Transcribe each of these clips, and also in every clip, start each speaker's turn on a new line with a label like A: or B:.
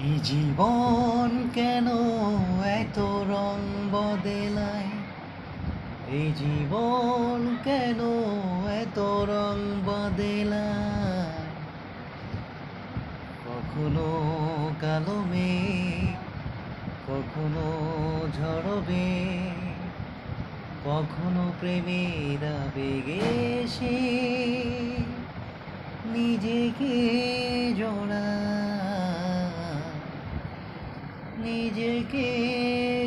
A: এই জীবন কেন এত রং বদলায়? এই জীবন কেন এত রং বদলায়? কখনো কালো মেঘ, কখনো ঝড় মেঘ, কখনো প্রেমের আবেগে এসে নিজেকে জড়ায়, নিজেকে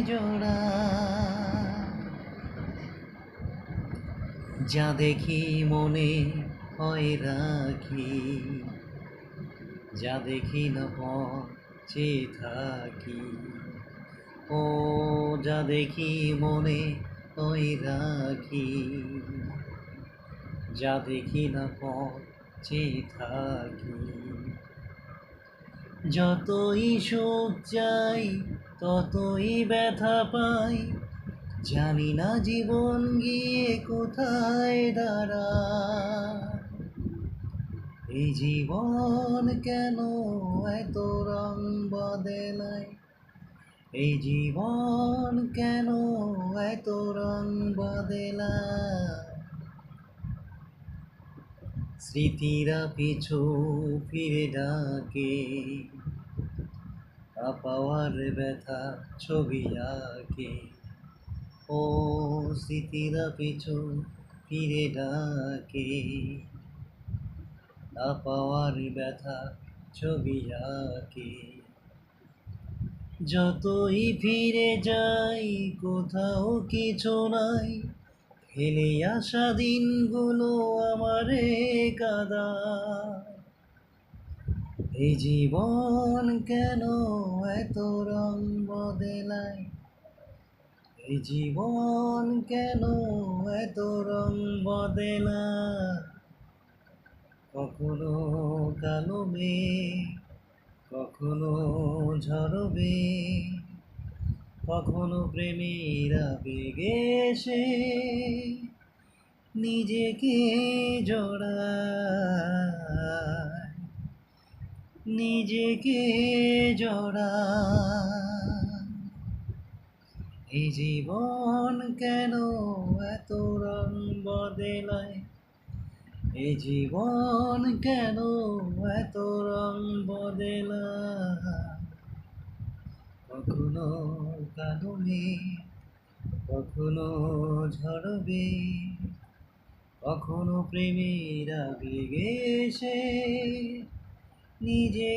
A: জড়ায়। যা দেখি মনে হয় রাখি, যা দেখি না পথে থাকি। ও যা দেখি মনে হয় রাখি, যা দেখি না পথে থাকি। যতই সুখ চাই ততই ব্যথা পাই, জানি না জীবন গিয়ে কোথায় দাঁড়ায়। এই জীবন কেন এত রং বদলায়? এই জীবন কেন এত রং বদলায়? স্মৃতিরা পিছু ফিরে ডাকে, পাওয়ার ব্যথা ছবি আঁকে। ও স্মৃতিরা পিছু ফিরে ডাকে, পাওয়ার ব্যথা ছবি আঁকে। যতই ফিরে যাই কোথাও কিছু নাই, ফেলে আসা দিনগুলো আমারে কাঁদায়। এই জীবন কেন এত রং বদলায়? এই জীবন কেন এত রং বদলায়? কখনো কালো মেঘ, কখনো ঝড় মেঘ, কখনো প্রেমের আবেগে এসে নিজেকে জড়ায়, নিজেকে জড়ায়। এই জীবন কেন এত রং বদলায়? এই জীবন কেন এত রং বদলায়? কখনো কালো মেঘ, কখনো ঝড় মেঘ, কখনো প্রেমের আবেগে এসে নিজে